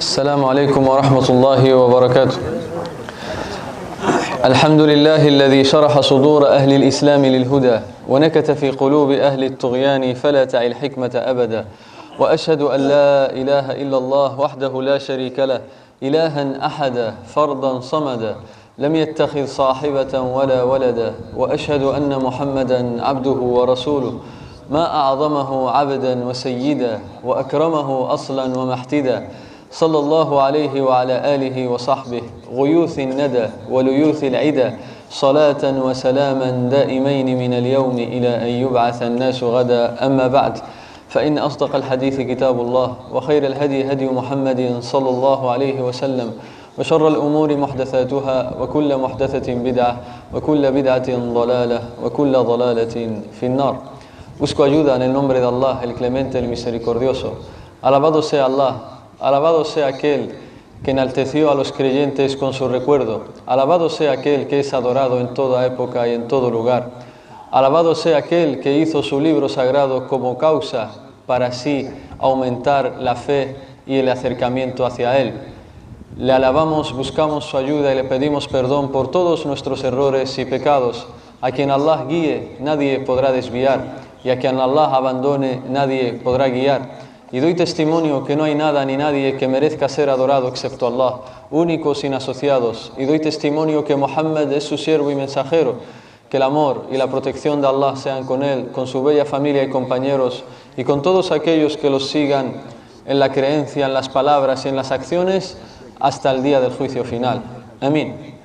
السلام عليكم ورحمة الله وبركاته. الحمد لله الذي شرح صدور أهل الإسلام للهدى ونكت في قلوب أهل الطغيان فلا تعي الحكمة أبدا. وأشهد أن لا إله إلا الله وحده لا شريك له إلها أحدا فردا صمدا لم يتخذ صاحبة ولا ولدا. وأشهد أن محمدا عبده ورسوله ما أعظمه عبدا وسيدا وأكرمه أصلا ومحتدا. صلى الله عليه وعلى آله وصحبه غيوث الندى وليوث العدا صلاة وسلاما دائمين من اليوم إلى أن يبعث الناس غدا. أما بعد، فإن أصدق الحديث كتاب الله وخير الهدي هدي محمد صلى الله عليه وسلم وشر الأمور محدثاتها وكل محدثة بدعة وكل بدعة ضلالة وكل ضلالة في النار. Busco ayuda en el nombre de Allah, el clemente, el misericordioso. Alabado sea Allah, alabado sea aquel que enalteció a los creyentes con su recuerdo. Alabado sea aquel que es adorado en toda época y en todo lugar. Alabado sea aquel que hizo su libro sagrado como causa para así aumentar la fe y el acercamiento hacia él. Le alabamos, buscamos su ayuda y le pedimos perdón por todos nuestros errores y pecados. A quien Allah guíe, nadie podrá desviar, y a quien Allah abandone, nadie podrá guiar. Y doy testimonio que no hay nada ni nadie que merezca ser adorado excepto Allah, único sin asociados. Y doy testimonio que Muhammad es su siervo y mensajero. Que el amor y la protección de Allah sean con él, con su bella familia y compañeros, y con todos aquellos que los sigan en la creencia, en las palabras y en las acciones, hasta el día del juicio final. Amén.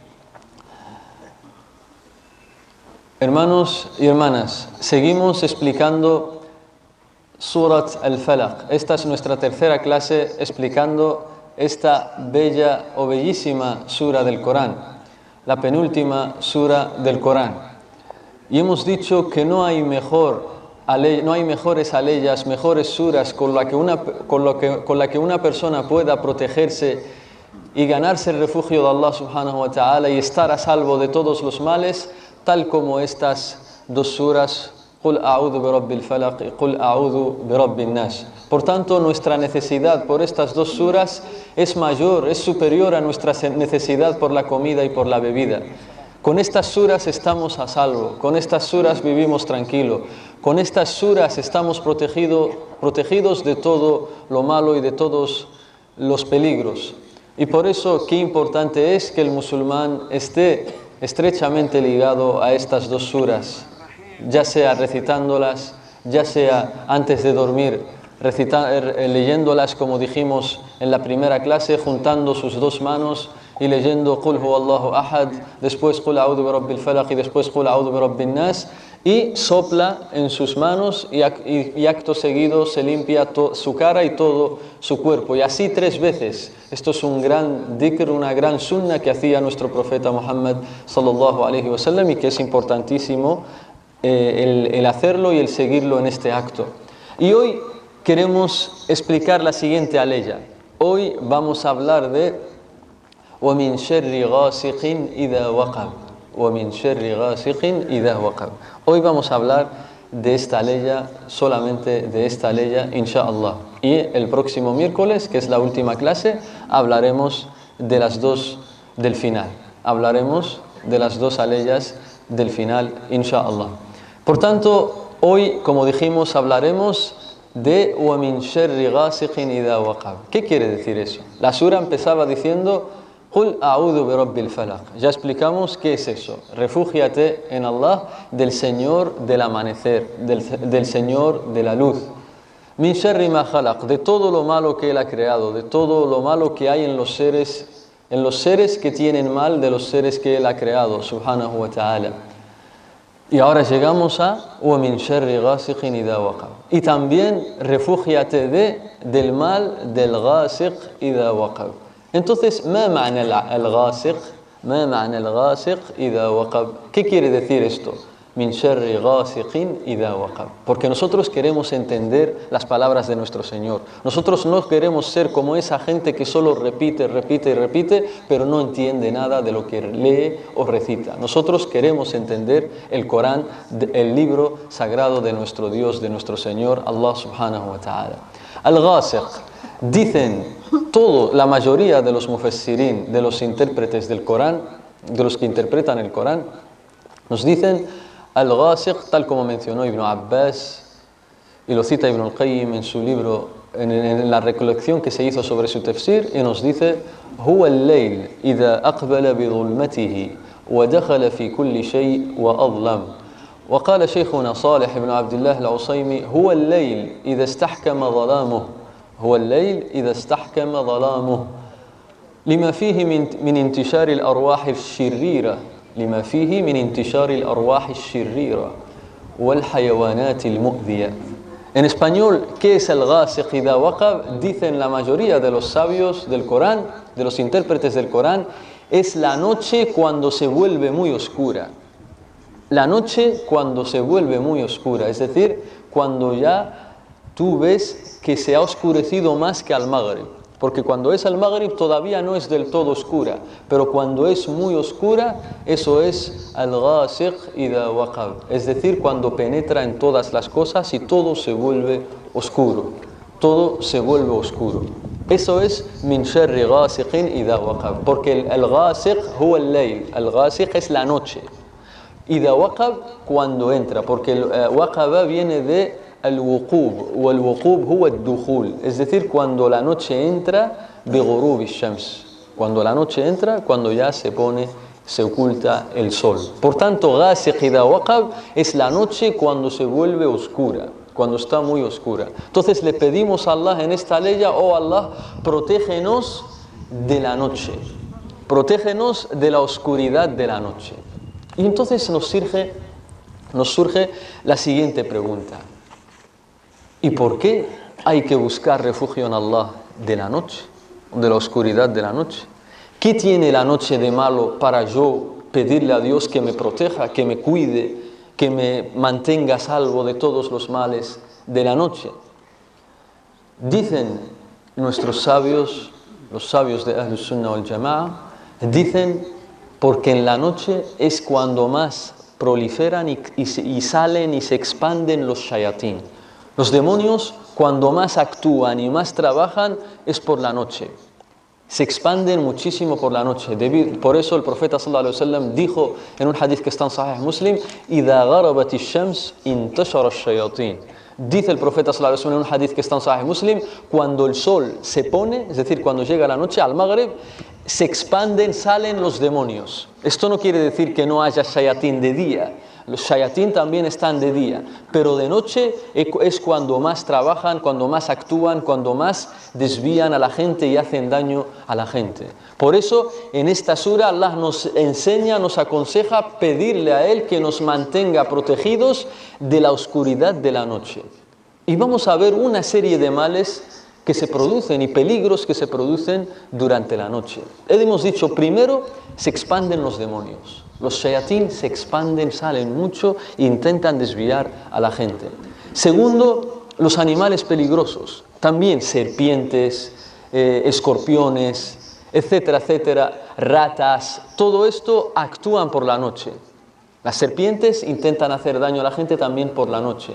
Hermanos y hermanas, seguimos explicando Surat al-Falaq. Esta es nuestra tercera clase explicando esta bella o bellísima sura del Corán, la penúltima sura del Corán. Y hemos dicho que no hay mejores aleyas, mejores suras con la que una persona pueda protegerse y ganarse el refugio de Allah subhanahu wa ta'ala y estar a salvo de todos los males, tal como estas dos suras, Qul a'udhu bi rabbil falaq y Qul a'udhu bi rabbin nas. Por tanto, nuestra necesidad por estas dos suras es mayor, es superior a nuestra necesidad por la comida y por la bebida. Con estas suras estamos a salvo, con estas suras vivimos tranquilo, con estas suras estamos protegidos de todo lo malo y de todos los peligros. Y por eso, qué importante es que el musulmán esté estrechamente ligado a estas dos suras, ya sea recitándolas, ya sea antes de dormir, leyéndolas como dijimos en la primera clase, juntando sus dos manos y leyendo Qul huwallahu ahad, después Qul a'udhu bi rabbil falaq y después Qul a'udhu bi rabbin nas, y sopla en sus manos y acto seguido se limpia su cara y todo su cuerpo, y así 3 veces. Esto es un gran dhikr, una gran sunna que hacía nuestro profeta Muhammad sallallahu alaihi wasallam, y que es importantísimo el hacerlo y el seguirlo en este acto. Y hoy queremos explicar la siguiente aleya. Hoy vamos a hablar de وَمِن شَرِّ غَاسِقٍ إِذَا وَقَبَ. وَمِن شَرِّ غَاسِقٍ إِذَا وَقَبَ. Hoy vamos a hablar de esta aleya, solamente de esta aleya, inshallah. Y el próximo miércoles, que es la última clase, hablaremos de las dos del final. Hablaremos de las dos aleyas del final, inshallah. Por tanto, hoy, como dijimos, hablaremos de وَمِن شَرِّ غَاسِقٍ إِذَا وَقَبَ. ¿Qué quiere decir eso? La sura empezaba diciendo Qul a'udhu bi rabbil falaq. Ya explicamos qué es eso. Refúgiate en Allah del Señor del amanecer, del Señor de la luz. Min sharri ma khalaq, de todo lo malo que Él ha creado, de todo lo malo que hay en los seres que tienen mal, de los seres que Él ha creado, subhanahu wa ta'ala. Y ahora llegamos a wa min sharri ghasiqin idha waqab. Y también refúgiate del mal del ghasiq idha waqab. Entonces, ¿ma ma'na al-ghasiq? ¿Ma ma'na al-ghasiq idha waqab? ¿Qué quiere decir esto? Min sharri ghasiqin idha waqab. Porque nosotros queremos entender las palabras de nuestro Señor. Nosotros no queremos ser como esa gente que solo repite, pero no entiende nada de lo que lee o recita. Nosotros queremos entender el Corán, el libro sagrado de nuestro Dios, de nuestro Señor, Allah subhanahu wa ta'ala. Al-ghasiq. Dicen la mayoría de los mufassirin, de los intérpretes del Corán, de los que interpretan el Corán, nos dicen al-Ghasiq, tal como mencionó Ibn Abbas, y lo cita Ibn al-Qayyim en su libro, en la recolección que se hizo sobre su tafsir, y nos dice: huwa al-layl idha aqbala bi dhulmatihi wa dakhala fi kulli shay wa adlam. وقال شيخنا صالح بن عبد الله العصيمي: هو الليل إذا استحكم ظلامه هو الليل إذا استحكم ظلامه لما فيه من انتشار الأرواح الشريرة لما فيه من انتشار الأرواح الشريرة والحيوانات المؤذية. En español, ¿qué es el Ghasiq idha waqab? Dicen la mayoría de los sabios del Corán, de los intérpretes del Corán, es la noche cuando se vuelve muy oscura. La noche cuando se vuelve muy oscura, es decir, cuando ya tú ves que se ha oscurecido más que al Maghrib. Porque cuando es al Maghrib todavía no es del todo oscura, pero cuando es muy oscura, eso es al-Ghasiq idha waqab, es decir, cuando penetra en todas las cosas y todo se vuelve oscuro, todo se vuelve oscuro. Eso es min sharri ghasiqin idha waqab, porque el Ghasiq huwa al-layl, el Ghasiq es la noche, idha waqab cuando entra, porque el waqaba viene de al-wuqub, o el-wuqub huwa al-dukhul, es decir, cuando la noche entra bi-ghurub ash-shams, cuando la noche entra, cuando ya se oculta el sol. Por tanto, Ghasiq idha waqab es la noche cuando se vuelve oscura, cuando está muy oscura. Entonces le pedimos a Allah en esta ley: oh Allah, protégenos de la noche, protégenos de la oscuridad de la noche. Y entonces nos surge la siguiente pregunta: ¿y por qué hay que buscar refugio en Allah de la noche, de la oscuridad de la noche? ¿Qué tiene la noche de malo para yo pedirle a Dios que me proteja, que me cuide, que me mantenga a salvo de todos los males de la noche? Dicen nuestros sabios, los sabios de Ahlus Sunnah wal Jama'a, dicen porque en la noche es cuando más proliferan y salen y se expanden los shayatín. Los demonios, cuando más actúan y más trabajan, es por la noche. Se expanden muchísimo por la noche. Por eso el profeta sallallahu alaihi wasallam dijo en un hadith que está en Sahih Muslim: "Idha gharabat ash-shams intashara ash-shayatin". Dice el profeta sallallahu alaihi wasallam en un hadith que está en Sahih Muslim: cuando el sol se pone, es decir, cuando llega la noche al Maghrib, se expanden, salen los demonios. Esto no quiere decir que no haya shayatín de día. Los shayatín también están de día, pero de noche es cuando más trabajan, cuando más actúan, cuando más desvían a la gente y hacen daño a la gente. Por eso en esta sura Allah nos enseña, nos aconseja pedirle a Él que nos mantenga protegidos de la oscuridad de la noche. Y vamos a ver una serie de males que se producen y peligros que se producen durante la noche. Hemos dicho, primero, se expanden los demonios. Los shayatín se expanden, salen mucho e intentan desviar a la gente. Segundo, los animales peligrosos, también serpientes, escorpiones, etcétera, etcétera, ratas, todo esto actúan por la noche. Las serpientes intentan hacer daño a la gente también por la noche.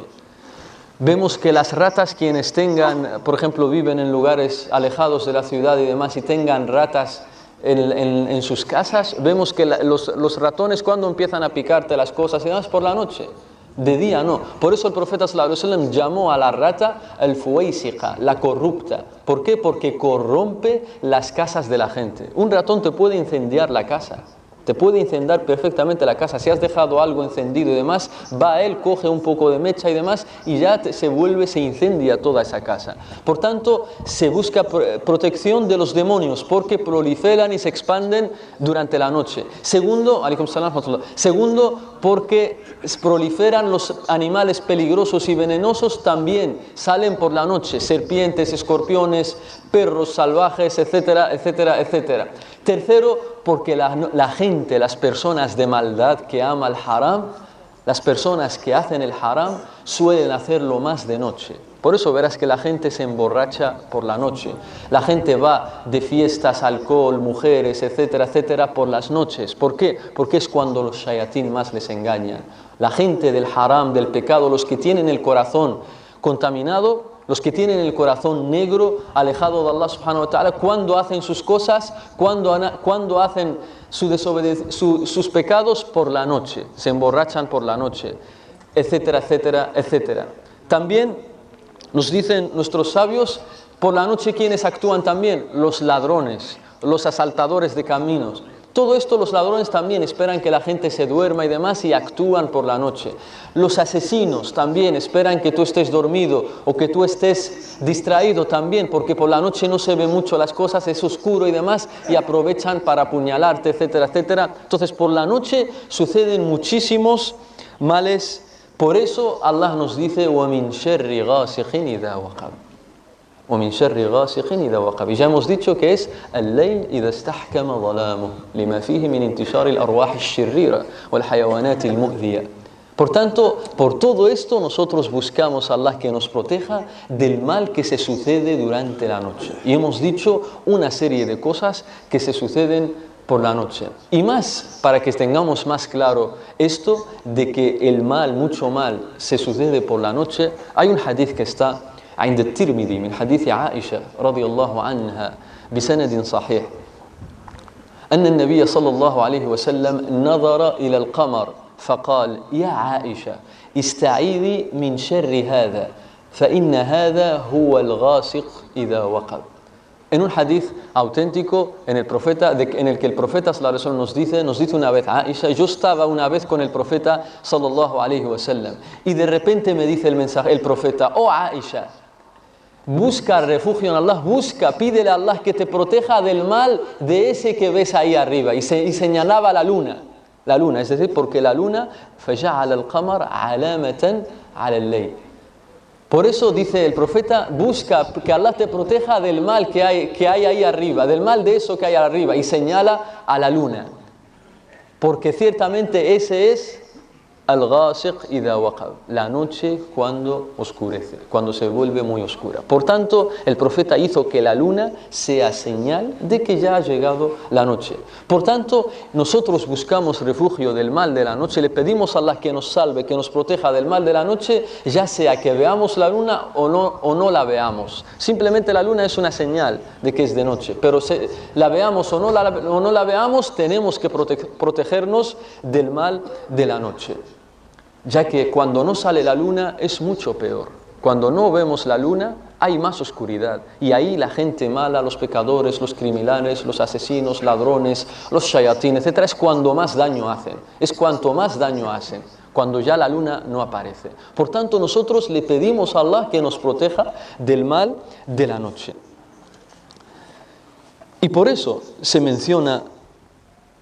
Vemos que las ratas, quienes tengan, por ejemplo, viven en lugares alejados de la ciudad y demás, y tengan ratas en sus casas, vemos que los ratones, cuando empiezan a picarte las cosas y demás, por la noche, de día no. Por eso el profeta sallallahu alaihi wasallam llamó a la rata al-fuwaisiqa, la corrupta. ¿Por qué? Porque corrompe las casas de la gente. Un ratón te puede incendiar la casa, te puede incendiar perfectamente la casa. Si has dejado algo encendido y demás, va él, coge un poco de mecha y demás, y ya se incendia toda esa casa. Por tanto, se busca protección de los demonios, porque proliferan y se expanden durante la noche. Segundo, porque proliferan los animales peligrosos y venenosos, también salen por la noche, serpientes, escorpiones, perros salvajes, etcétera, etcétera, etcétera. Tercero, porque la gente, las personas de maldad que ama el haram, las personas que hacen el haram, suelen hacerlo más de noche. Por eso verás que la gente se emborracha por la noche. La gente va de fiestas, alcohol, mujeres, etcétera, etcétera, por las noches. ¿Por qué? Porque es cuando los shayatín más les engañan. La gente del haram, del pecado, los que tienen el corazón contaminado, los que tienen el corazón negro, alejado de Allah subhanahu wa ta'ala, cuando hacen sus cosas, cuando hacen sus pecados por la noche, se emborrachan por la noche, etcétera, etcétera, etcétera. También nos dicen nuestros sabios, por la noche, ¿quiénes actúan también? Los ladrones, los asaltadores de caminos. Todo esto los ladrones también esperan que la gente se duerma y demás y actúan por la noche. Los asesinos también esperan que tú estés dormido o que tú estés distraído también, porque por la noche no se ve mucho las cosas, es oscuro y demás, y aprovechan para apuñalarte, etcétera, etcétera. Entonces por la noche suceden muchísimos males. Por eso Allah nos dice وَمِن شَرِّ غَاسِقٍ إِذَا وَقَبَ. ومن شر غاسق إذا وقب. Y ya hemos dicho que es الليل إذا استحكم ظلامه لما فيه من انتشار الأرواح الشريرة والحيوانات المؤذية. Por tanto, por todo esto nosotros buscamos a Allah que nos proteja del mal que se sucede durante la noche. Y hemos dicho una serie de cosas que se suceden por la noche. Y más, para que tengamos más claro esto de que el mal, mucho mal, se sucede por la noche, hay un hadith que está عند الترمذي من حديث عائشة رضي الله عنها بسند صحيح أن النبي صلى الله عليه وسلم نظر إلى القمر فقال يا عائشة استعيذي من شر هذا فإن هذا هو الغاسق إذا وقب. En un hadith auténtico en el que el profeta sallallahu alaihi wasallam nos dice una vez, Aisha, yo estaba una vez con el profeta sallallahu alaihi wasallam y de repente me dice el profeta, oh Aisha, busca refugio en Allah, pídele a Allah que te proteja del mal de ese que ves ahí arriba. Y señalaba la luna, es decir, porque la luna فَجَعَلَ الْقَمَرَ عَلَامَةً عَلَى اللَّيْلِ. Por eso dice el profeta, busca que Allah te proteja del mal que hay ahí arriba, del mal de eso que hay arriba, y señala a la luna. Porque ciertamente ese es al-ghasiq idha waqab, la noche cuando oscurece, cuando se vuelve muy oscura. Por tanto, el profeta hizo que la luna sea señal de que ya ha llegado la noche. Por tanto, nosotros buscamos refugio del mal de la noche, le pedimos a Allah que nos salve, que nos proteja del mal de la noche, ya sea que veamos la luna o no la veamos. Simplemente la luna es una señal de que es de noche, pero la veamos o no la veamos, tenemos que protegernos del mal de la noche. Ya que cuando no sale la luna es mucho peor. Cuando no vemos la luna hay más oscuridad. Y ahí la gente mala, los pecadores, los criminales, los asesinos, ladrones, los shayatín, etc. es cuando más daño hacen. Es cuanto más daño hacen. Cuando ya la luna no aparece. Por tanto, nosotros le pedimos a Allah que nos proteja del mal de la noche. Y por eso se menciona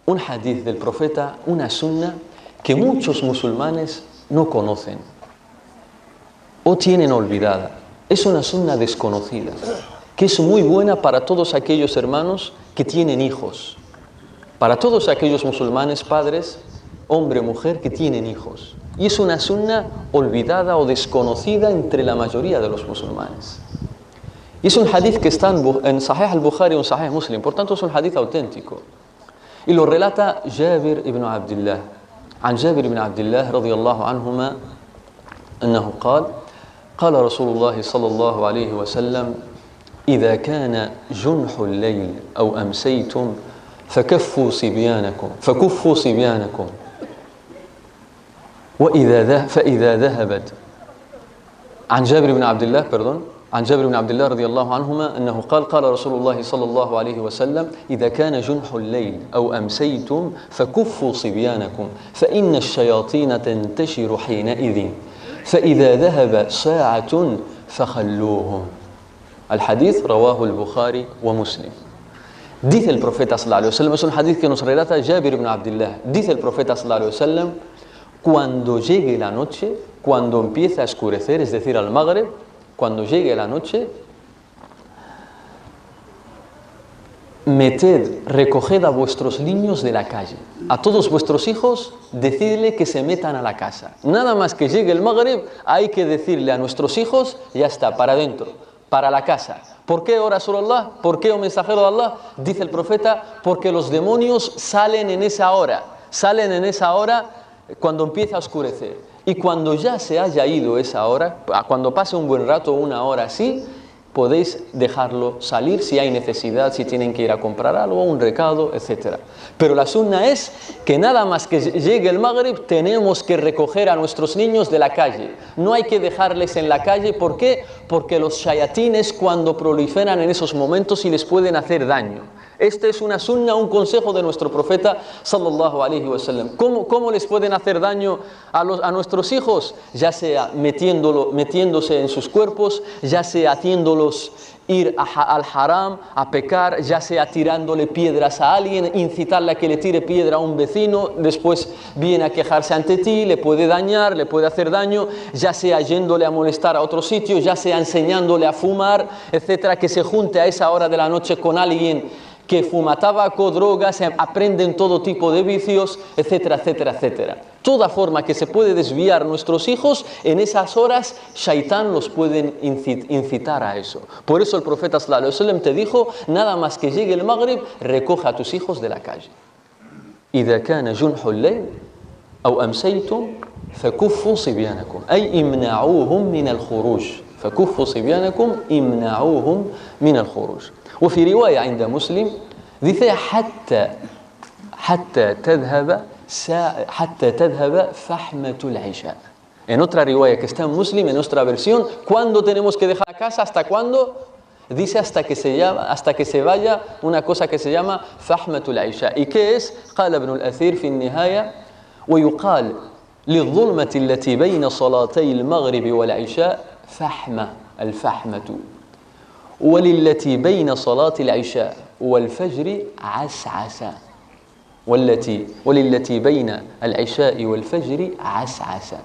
un hadith del profeta, una sunna, que muchos musulmanes no conocen o tienen olvidada. Es una sunna desconocida, que es muy buena para todos aquellos hermanos que tienen hijos, para todos aquellos musulmanes, padres, hombre, mujer, que tienen hijos. Y es una sunna olvidada o desconocida entre la mayoría de los musulmanes. Y es un hadith que está en Sahih al-Bukhari y en Sahih Muslim, por tanto es un hadith auténtico. Y lo relata Jabir ibn Abdullah. عن جابر بن عبد الله رضي الله عنهما أنه قال رسول الله صلى الله عليه وسلم إذا كان جنح الليل أو أمسيتم فكفوا صبيانكم فإذا ذهبت عن جابر بن عبد الله رضي الله عنهما أنه قال رسول الله صلى الله عليه وسلم إذا كان جنح الليل أو أمسيتم فكفوا صبيانكم فإن الشياطين تنتشر حينئذ فإذا ذهب ساعة فخلوهم. الحديث رواه البخاري ومسلم. Dice el profeta sallallahu alaihi wasallam, es un hadith que nos relata Jabir ibn Abdullah. Dice el profeta sallallahu alaihi wasallam, cuando llegue la noche, cuando empiece a oscurecer, es decir, al Maghrib, cuando llegue la noche, recoged a vuestros niños de la calle. A todos vuestros hijos, decidle que se metan a la casa. Nada más que llegue el Maghrib, hay que decirle a nuestros hijos, ya está, para adentro, para la casa. ¿Por qué, oh Rasulullah? ¿Por qué, oh mensajero de Allah? Dice el profeta, porque los demonios salen en esa hora cuando empieza a oscurecer. Y cuando ya se haya ido esa hora, cuando pase un buen rato, una hora así, podéis dejarlo salir si hay necesidad, si tienen que ir a comprar algo, un recado, etc. Pero la sunna es que nada más que llegue el Maghrib tenemos que recoger a nuestros niños de la calle. No hay que dejarles en la calle. ¿Por qué? Porque los shayatines cuando proliferan en esos momentos y les pueden hacer daño. Este es una sunna, un consejo de nuestro profeta sallallahu alaihi wasallam. ¿Cómo les pueden hacer daño a nuestros hijos? Ya sea metiéndose en sus cuerpos, ya sea haciéndolos ir al haram, a pecar, ya sea tirándole piedras a alguien, incitarle a que le tire piedra a un vecino, después viene a quejarse ante ti, le puede dañar, le puede hacer daño, ya sea yéndole a molestar a otro sitio, ya sea enseñándole a fumar, etcétera, que se junte a esa hora de la noche con alguien que fuma tabaco, drogas, aprenden todo tipo de vicios, etcétera, etcétera, etcétera. Toda forma que se puede desviar nuestros hijos, en esas horas, Shaitán los puede incitar a eso. Por eso el profeta sallallahu alaihi wasallam te dijo, nada más que llegue el Maghrib, recoge a tus hijos de la calle. إذا كان جنح الليل أو أمسيتم فكفوا صبيانكم أي امنعوهم من الخروج فكفوا صبيانكم امنعوهم من الخروج. وفي رواية عند مسلم dice حتى تذهب فحمة العشاء. En otra riwaya que está en Muslim, en nuestra versión, ¿cuándo tenemos que dejar la casa? ¿Hasta cuándo? Dice hasta que se vaya una cosa que se llama فحمة العشاء. ¿Y qué es? قال ابن الأثير في النهاية ويقال للظلمة التي بين صلاتي المغرب والعشاء فحمة الفحمة وللتي بين صلاة العشاء والفجر عسعسة وللتي بين العشاء والفجر عسعسة.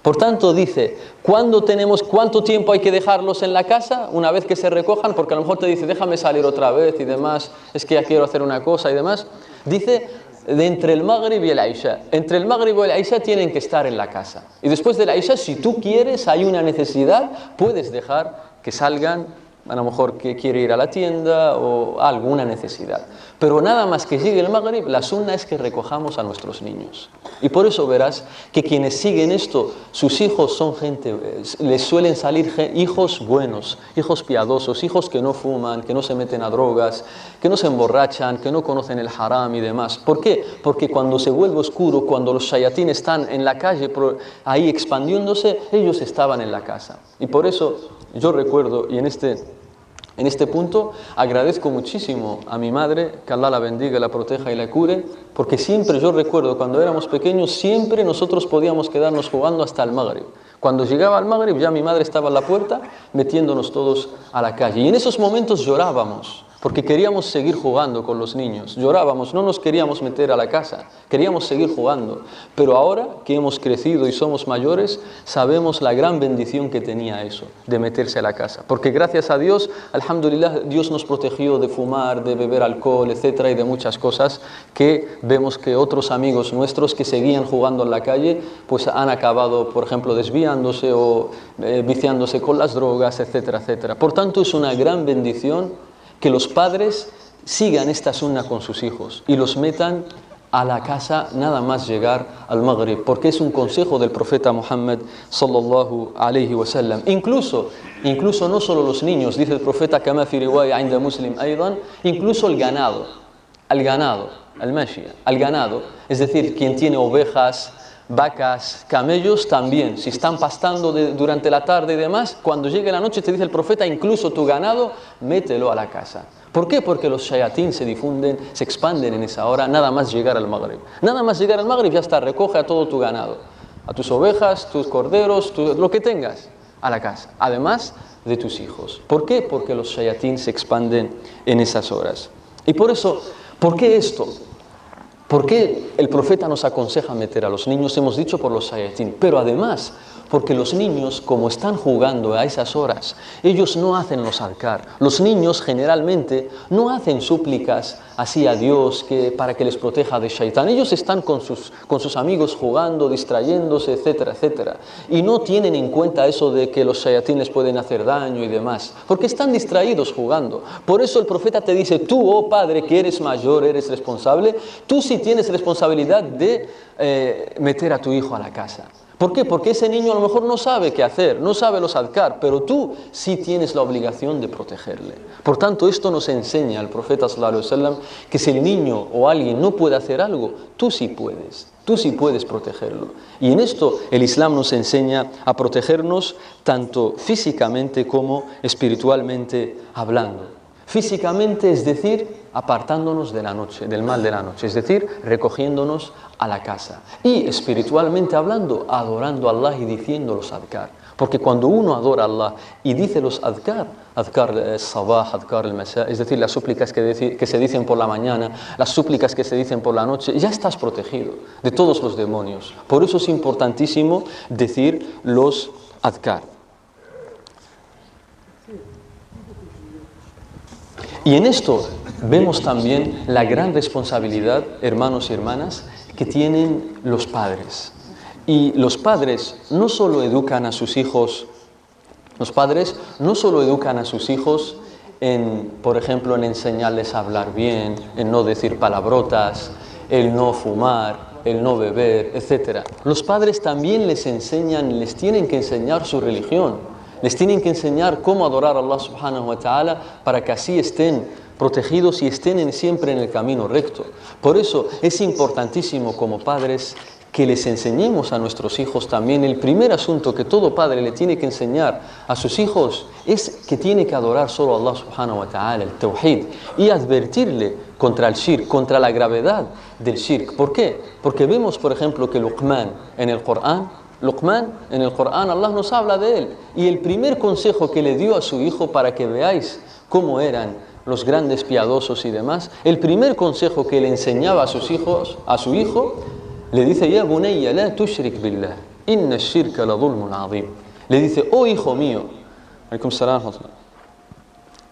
Por tanto dice, ¿cuánto tiempo hay que dejarlos en la casa una vez que se recojan? Porque a lo mejor te dice, déjame salir otra vez y demás, es que ya quiero hacer una cosa y demás. Dice, de entre el Maghrib y el Isha. Entre el Maghrib y el Isha tienen que estar en la casa. Y después del Isha, si tú quieres, hay una necesidad, puedes dejar que salgan, a lo mejor que quiere ir a la tienda o alguna necesidad. Pero nada más que llegue el Maghrib, la sunna es que recojamos a nuestros niños. Y por eso verás que quienes siguen esto, sus hijos son gente, les suelen salir hijos buenos, hijos piadosos, hijos que no fuman, que no se meten a drogas, que no se emborrachan, que no conocen el haram y demás. ¿Por qué? Porque cuando se vuelve oscuro, cuando los shayatín están en la calle, ahí expandiéndose, ellos estaban en la casa. Y por eso yo recuerdo, y en este punto agradezco muchísimo a mi madre, que Allah la bendiga, la proteja y la cure, porque siempre yo recuerdo cuando éramos pequeños, siempre nosotros podíamos quedarnos jugando hasta el Maghrib. Cuando llegaba el Maghrib ya mi madre estaba en la puerta metiéndonos todos a la calle. Y en esos momentos llorábamos, porque queríamos seguir jugando con los niños. Llorábamos, no nos queríamos meter a la casa, queríamos seguir jugando. Pero ahora que hemos crecido y somos mayores, sabemos la gran bendición que tenía eso, de meterse a la casa. Porque gracias a Dios, alhamdulillah, Dios nos protegió de fumar, de beber alcohol, etcétera, y de muchas cosas que vemos que otros amigos nuestros que seguían jugando en la calle, pues han acabado, por ejemplo, desviándose o viciándose con las drogas, etcétera, etcétera. Por tanto, es una gran bendición que los padres sigan esta sunna con sus hijos y los metan a la casa nada más llegar al Maghrib, porque es un consejo del profeta Muhammad sallallahu alaihi wasallam. Incluso no solo los niños, dice el profeta kama fi riwaya inda Muslim aydan, incluso el ganado, al ganado, es decir, quien tiene ovejas, vacas, camellos también, si están pastando durante la tarde y demás, cuando llegue la noche te dice el profeta, incluso tu ganado, mételo a la casa. ¿Por qué? Porque los shayatín se difunden, se expanden en esa hora, nada más llegar al Maghrib. Nada más llegar al Maghrib ya está, recoge a todo tu ganado, a tus ovejas, tus corderos, lo que tengas, a la casa, además de tus hijos. ¿Por qué? Porque los shayatín se expanden en esas horas. Y por eso, ¿por qué esto? ¿Por qué el profeta nos aconseja meter a los niños? Hemos dicho por los shayatín, pero además porque los niños, como están jugando a esas horas, ellos no hacen los azkar. Los niños generalmente no hacen súplicas así a Dios para que les proteja de shaitán. Ellos están con sus amigos jugando, distrayéndose, etcétera, etcétera. Y no tienen en cuenta eso de que los shayatín les pueden hacer daño y demás, porque están distraídos jugando. Por eso el profeta te dice, tú, oh padre, que eres mayor, eres responsable, tú sí tienes responsabilidad de meter a tu hijo a la casa. ¿Por qué? Porque ese niño a lo mejor no sabe qué hacer, no sabe los adkar, pero tú sí tienes la obligación de protegerle. Por tanto, esto nos enseña el profeta sallallahu alaihi wasallam que si el niño o alguien no puede hacer algo, tú sí puedes protegerlo. Y en esto el Islam nos enseña a protegernos tanto físicamente como espiritualmente hablando. Físicamente, es decir, apartándonos de la noche, del mal de la noche, es decir, recogiéndonos a la casa. Y espiritualmente hablando, adorando a Allah y diciendo los adhkar. Porque cuando uno adora a Allah y dice los adhkar al-sabah, adhkar al-masa, es decir, las súplicas que se dicen por la mañana, las súplicas que se dicen por la noche, ya estás protegido de todos los demonios. Por eso es importantísimo decir los adhkar. Y en esto vemos también la gran responsabilidad, hermanos y hermanas, que tienen los padres. Y los padres no solo educan a sus hijos, por ejemplo, en enseñarles a hablar bien, en no decir palabrotas, el no fumar, el no beber, etc. Los padres también les tienen que enseñar su religión. Les tienen que enseñar cómo adorar a Allah subhanahu wa ta'ala para que así estén protegidos y estén siempre en el camino recto. Por eso es importantísimo como padres que les enseñemos a nuestros hijos también. El primer asunto que todo padre le tiene que enseñar a sus hijos es que tiene que adorar solo a Allah subhanahu wa ta'ala, el tawhid, y advertirle contra el shirk, contra la gravedad del shirk. ¿Por qué? Porque vemos, por ejemplo, que Luqman en el Corán, Allah nos habla de él. Y el primer consejo que le dio a su hijo, para que veáis cómo eran los grandes piadosos y demás, el primer consejo que le enseñaba a su hijo, le dice: Ya bunayya la tushrik billah, inna ash-shirka la dhulmun azim. Le dice: oh hijo mío,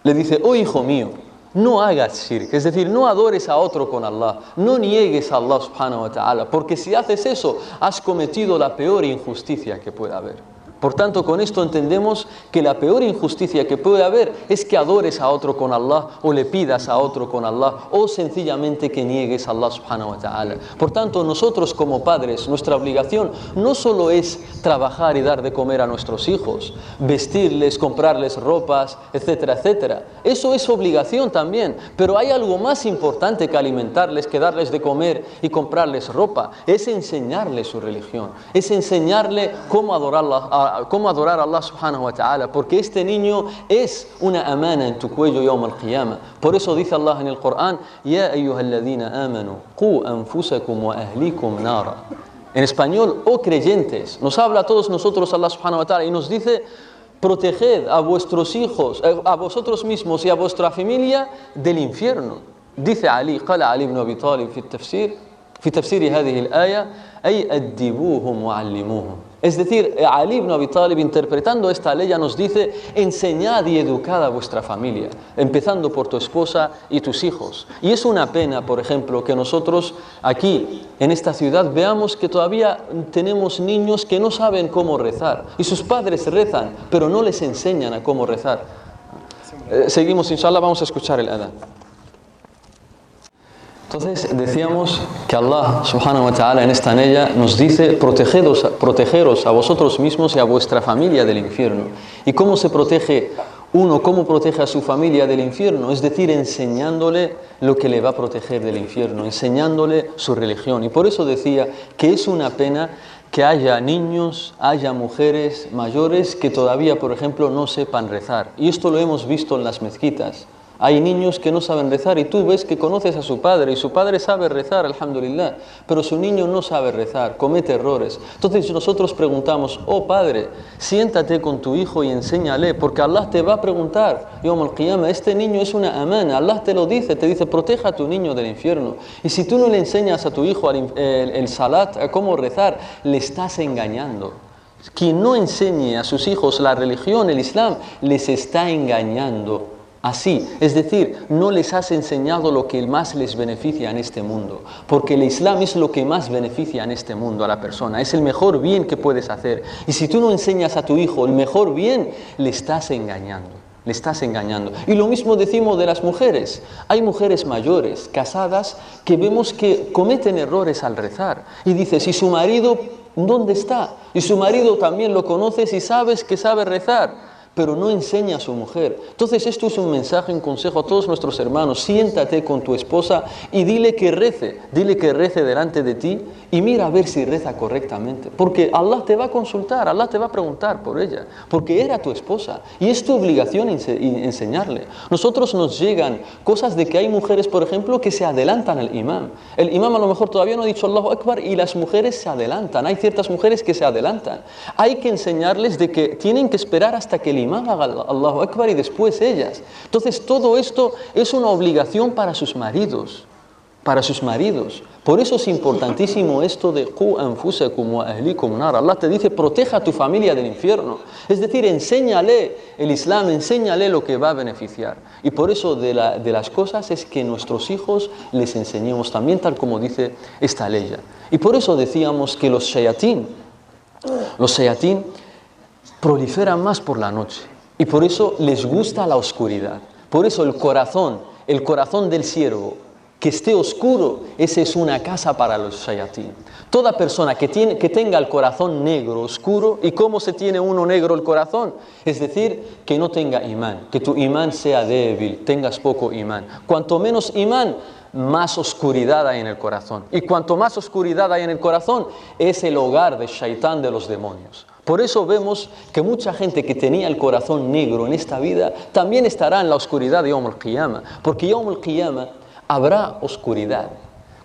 le dice: oh hijo mío, no hagas shirk, es decir, no adores a otro con Allah, no niegues a Allah subhanahu wa ta'ala, porque si haces eso, has cometido la peor injusticia que pueda haber. Por tanto, con esto entendemos que la peor injusticia que puede haber es que adores a otro con Allah, o le pidas a otro con Allah, o sencillamente que niegues a Allah subhanahu wa ta'ala. Por tanto, nosotros como padres, nuestra obligación no solo es trabajar y dar de comer a nuestros hijos, vestirles, comprarles ropas, etcétera, etcétera. Eso es obligación también, pero hay algo más importante que alimentarles, que darles de comer y comprarles ropa. Es enseñarles su religión, es enseñarle cómo adorar a Allah subhanahu wa ta'ala, porque este niño es una amana en tu cuello yawm al-qiyamah. Por eso dice Allah en el Corán: Ya ayyuhalladhina amanu qu anfusakum wa ahlikum nara. En español, oh creyentes, nos habla a todos nosotros Allah subhanahu wa ta'ala y nos dice: proteged a vuestros hijos, a vosotros mismos y a vuestra familia del infierno. Dice Ali, qala Ali ibn Abi Talib في تفسير هذه الآية أي أدبوهم وعلموهم. Es decir, Ali ibn Abi Talib, interpretando esta ley, nos dice: enseñad y educad a vuestra familia, empezando por tu esposa y tus hijos. Y es una pena, por ejemplo, que nosotros aquí en esta ciudad veamos que todavía tenemos niños que no saben cómo rezar, y sus padres rezan, pero no les enseñan a cómo rezar. Seguimos, inshallah, vamos a escuchar el adán. Entonces decíamos que Allah subhanahu wa ta'ala en esta anella nos dice: protegeros a vosotros mismos y a vuestra familia del infierno. ¿Y cómo se protege uno? ¿Cómo protege a su familia del infierno? Es decir, enseñándole lo que le va a proteger del infierno, enseñándole su religión. Y por eso decía que es una pena que haya niños, haya mujeres mayores que todavía, por ejemplo, no sepan rezar. Y esto lo hemos visto en las mezquitas. Hay niños que no saben rezar y tú ves que conoces a su padre y su padre sabe rezar, alhamdulillah, pero su niño no sabe rezar, comete errores. Entonces nosotros preguntamos: oh padre, siéntate con tu hijo y enséñale, porque Allah te va a preguntar yawm al-qiyamah, este niño es una amana. Allah te lo dice, te dice: proteja a tu niño del infierno. Y si tú no le enseñas a tu hijo el salat, a cómo rezar, le estás engañando. Quien no enseñe a sus hijos la religión, el Islam, les está engañando. Así, es decir, no les has enseñado lo que más les beneficia en este mundo, porque el Islam es lo que más beneficia en este mundo a la persona, es el mejor bien que puedes hacer. Y si tú no enseñas a tu hijo el mejor bien, le estás engañando. Y lo mismo decimos de las mujeres. Hay mujeres mayores, casadas, que vemos que cometen errores al rezar. Y dice: si su marido ¿Dónde está? Y su marido también lo conoces y sabes que sabe rezar, pero no enseña a su mujer. Entonces esto es un mensaje, un consejo a todos nuestros hermanos. Siéntate con tu esposa y dile que rece delante de ti y mira a ver si reza correctamente. Porque Allah te va a consultar, Allah te va a preguntar por ella, porque era tu esposa y es tu obligación enseñarle. Nosotros nos llegan cosas de que hay mujeres, por ejemplo, que se adelantan al imam. El imam a lo mejor todavía no ha dicho Allahu Akbar y las mujeres se adelantan. Hay ciertas mujeres que se adelantan. Hay que enseñarles de que tienen que esperar hasta que el imam haga Allahu Akbar y después ellas. Entonces todo esto es una obligación para sus maridos. Para sus maridos. Por eso es importantísimo esto de Qu anfusakum wa ahlikum nar. Allah te dice, proteja a tu familia del infierno. Es decir, enséñale el Islam, enséñale lo que va a beneficiar. Y por eso de las cosas es que nuestros hijos les enseñemos también, tal como dice esta ley. Y por eso decíamos que los shayatín proliferan más por la noche. Y por eso les gusta la oscuridad. Por eso el corazón del siervo, que esté oscuro, esa es una casa para los shayatín. Toda persona que tenga el corazón negro, oscuro, ¿y cómo se tiene uno negro el corazón? Es decir, que no tenga imán, que tu imán sea débil, tengas poco imán. Cuanto menos imán, más oscuridad hay en el corazón. Y cuanto más oscuridad hay en el corazón, es el hogar del shaitán, de los demonios. Por eso vemos que mucha gente que tenía el corazón negro en esta vida, también estará en la oscuridad de Yawm al-Qiyamah. Porque Yawm al-Qiyamah habrá oscuridad.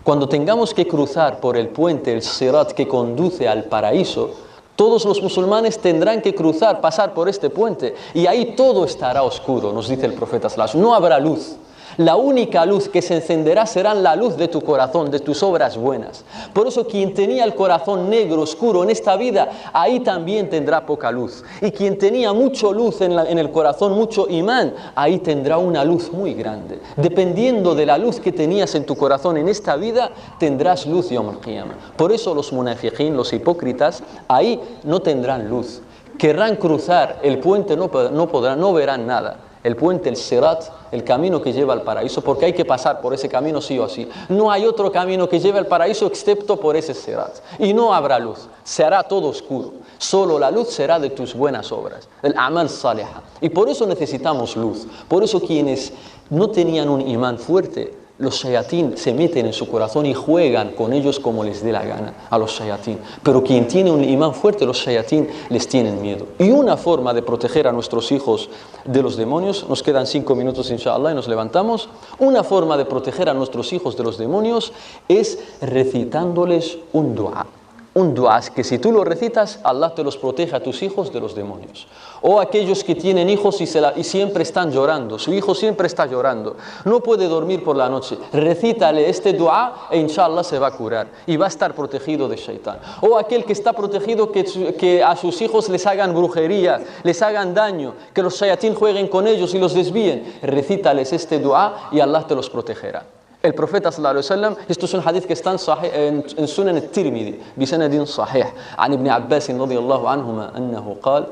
Cuando tengamos que cruzar por el puente, el Sirat que conduce al paraíso, todos los musulmanes tendrán que pasar por este puente y ahí todo estará oscuro, nos dice el profeta sallallahu alaihi wasallam. No habrá luz. La única luz que se encenderá será la luz de tu corazón, de tus obras buenas. Por eso quien tenía el corazón negro, oscuro en esta vida, ahí también tendrá poca luz. Y quien tenía mucha luz en el corazón, mucho imán, ahí tendrá una luz muy grande. Dependiendo de la luz que tenías en tu corazón en esta vida, tendrás luz Yawm al-Qiyamah. Por eso los munafiqín, los hipócritas, ahí no tendrán luz. Querrán cruzar el puente, no podrán, no verán nada. El puente, el Sirat, el camino que lleva al paraíso, porque hay que pasar por ese camino sí o sí. No hay otro camino que lleve al paraíso excepto por ese Sirat. Y no habrá luz, se hará todo oscuro. Solo la luz será de tus buenas obras, el amal salihah. Y por eso necesitamos luz. Por eso quienes no tenían un imán fuerte, los shayatín se meten en su corazón y juegan con ellos como les dé la gana a los shayatín. Pero quien tiene un imán fuerte, los shayatín les tienen miedo. Y una forma de proteger a nuestros hijos de los demonios, nos quedan 5 minutos inshallah y nos levantamos. Una forma de proteger a nuestros hijos de los demonios es recitándoles un dua. Un dua es que si tú lo recitas, Allah te los protege a tus hijos de los demonios. O aquellos que tienen hijos y siempre están llorando, su hijo siempre está llorando, no puede dormir por la noche, recítale este dua e inshallah se va a curar y va a estar protegido de shaitán. O aquel que está protegido que a sus hijos les hagan brujería, les hagan daño, que los shayatín jueguen con ellos y los desvíen, recítales este dua y Allah te los protegerá. El profeta sallallahu alaihi wasallam, esto es un hadith que está en Sunan al-Tirmidhi بسند صحيح عن ابن عباس رضي الله عنهما أنه قال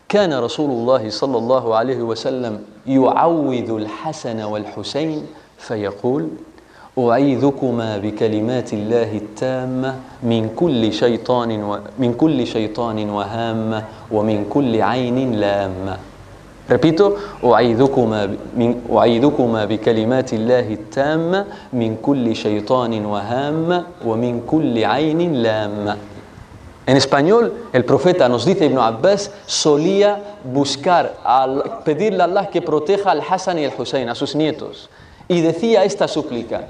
كان رسول الله صلى الله عليه وسلم يعوذ الحسن والحسين فيقول أعيذكما بكلمات الله التامة من كل شيطان وهامة ومن كل عين لامة. Repito, أعيذكما بكلمات الله التامة من كل شيطان وهامة ومن كل عين لامة. En español, el profeta, nos dice Ibn Abbas, solía pedirle a Allah que proteja al Hassan y al Hussein, a sus nietos. Y decía esta súplica: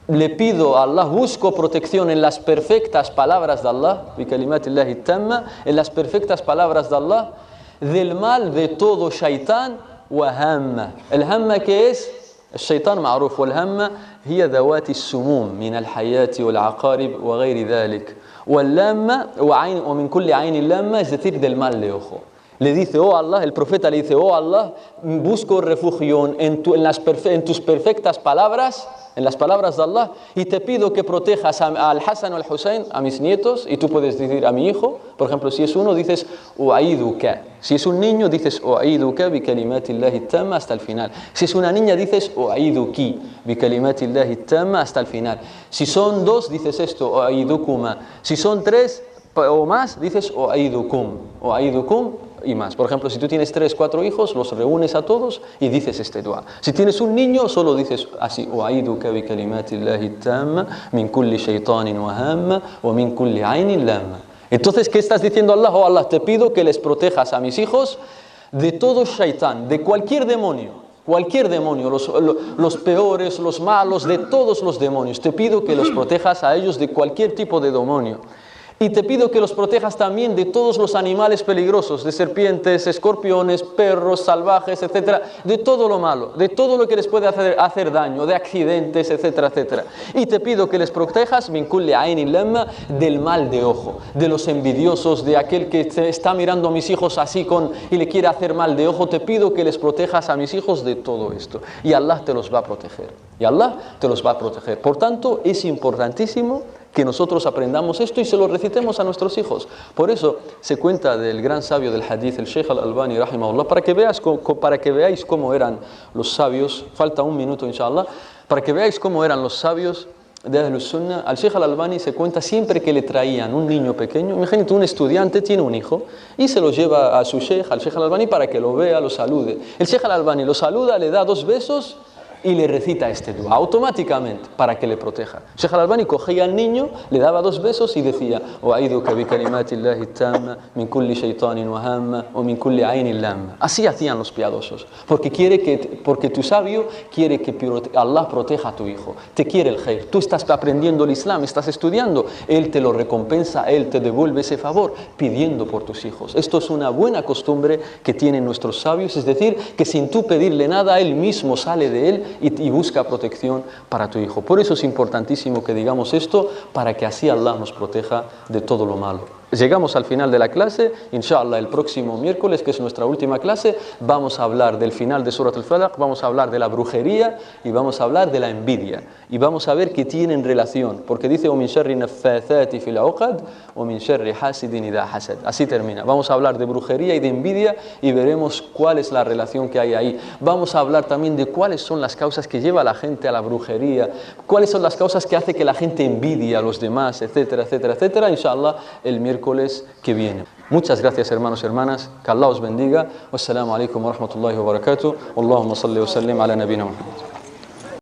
le pido a Allah, busco protección en las perfectas palabras de Allah, bikalimatillahi tamma, en las perfectas palabras de Allah, del mal de todo shaitán wa hamma. El hamma que es الشيطان معروف والهمة هي ذوات السموم من الحياة والعقارب وغير ذلك واللامة ومن كل عين لامة es decir del mal de ojo. Le dice, oh Allah, el profeta le dice, oh Allah, busco refugio en tus perfectas palabras, en las palabras de Allah, y te pido que protejas al Hassan o al Hussein, a mis nietos, y tú puedes decir a mi hijo, por ejemplo, si es uno, dices, u'aiduka. Si es un niño, dices, u'aiduka bi kalimatillahi tamma hasta el final. Si es una niña, dices, u'aiduki bi kalimatillahi tamma hasta el final. Si son dos, dices esto, u'aidukuma. Si son tres, o más, dices oaidukum y más. Por ejemplo, si tú tienes 3, 4 hijos, los reúnes a todos y dices este dua. Si tienes un niño, solo dices así: oaiduka bi kalimatillahi tamma min kulli shaytanin wa hamma wa min kulli ainin lamma. Entonces, ¿qué estás diciendo a Allah? Oh Allah, te pido que les protejas a mis hijos de todo shaitán, de cualquier demonio. Cualquier demonio, los peores, los malos, de todos los demonios. Te pido que los protejas a ellos de cualquier tipo de demonio. Y te pido que los protejas también de todos los animales peligrosos, de serpientes, escorpiones, perros, salvajes, etcétera, de todo lo malo, de todo lo que les puede hacer daño, de accidentes, etcétera, etcétera. Y te pido que les protejas min kulli ainin lamma, del mal de ojo, de los envidiosos, de aquel que está mirando a mis hijos así y le quiere hacer mal de ojo. Te pido que les protejas a mis hijos de todo esto. Y Allah te los va a proteger. Y Allah te los va a proteger. Por tanto, es importantísimo que nosotros aprendamos esto y se lo recitemos a nuestros hijos. Por eso se cuenta del gran sabio del hadith, el Sheikh al-Albani, rahimahullah, para que veáis cómo eran los sabios. Falta un minuto, inshallah. Para que veáis cómo eran los sabios de Ahlus Sunnah. Al Sheikh al-Albani se cuenta siempre que le traían un niño pequeño. Imagínate, un estudiante tiene un hijo y se lo lleva a su Sheikh, al Sheikh al-Albani, para que lo vea, lo salude. El Sheikh al-Albani lo saluda, le da 2 besos y le recita este dua automáticamente para que le proteja. Sheikh al-Albani cogía al niño, le daba 2 besos y decía: oaiduka bi kalimatillahi tamma min kulli shaytanin wa hamma wa min kulli ainin lamma. Así hacían los piadosos, porque tu sabio quiere que Allah proteja a tu hijo, te quiere el khair. Tú estás aprendiendo el Islam, estás estudiando, él te lo recompensa, él te devuelve ese favor pidiendo por tus hijos. Esto es una buena costumbre que tienen nuestros sabios, es decir, que sin tú pedirle nada, él mismo sale de él y busca protección para tu hijo. Por eso es importantísimo que digamos esto, para que así Allah nos proteja de todo lo malo. Llegamos al final de la clase. Inshallah, el próximo miércoles, que es nuestra última clase, vamos a hablar del final de Surat al-Falaq, vamos a hablar de la brujería y vamos a hablar de la envidia. Y vamos a ver que tienen relación, porque dice: o min sharri naffathati fil uqad o min sharri hasidin idha hasad. Así termina. Vamos a hablar de brujería y de envidia y veremos cuál es la relación que hay ahí. Vamos a hablar también de cuáles son las causas que lleva a la gente a la brujería, cuáles son las causas que hace que la gente envidie a los demás, etcétera, etcétera, etcétera. Inshallah, el miércoles que viene. Muchas gracias, hermanos y hermanas. Que Allah os bendiga. Wassalamu alaikum wa rahmatullahi wa barakatuh. Allahumma salli wa sallim ala nabina Muhammad.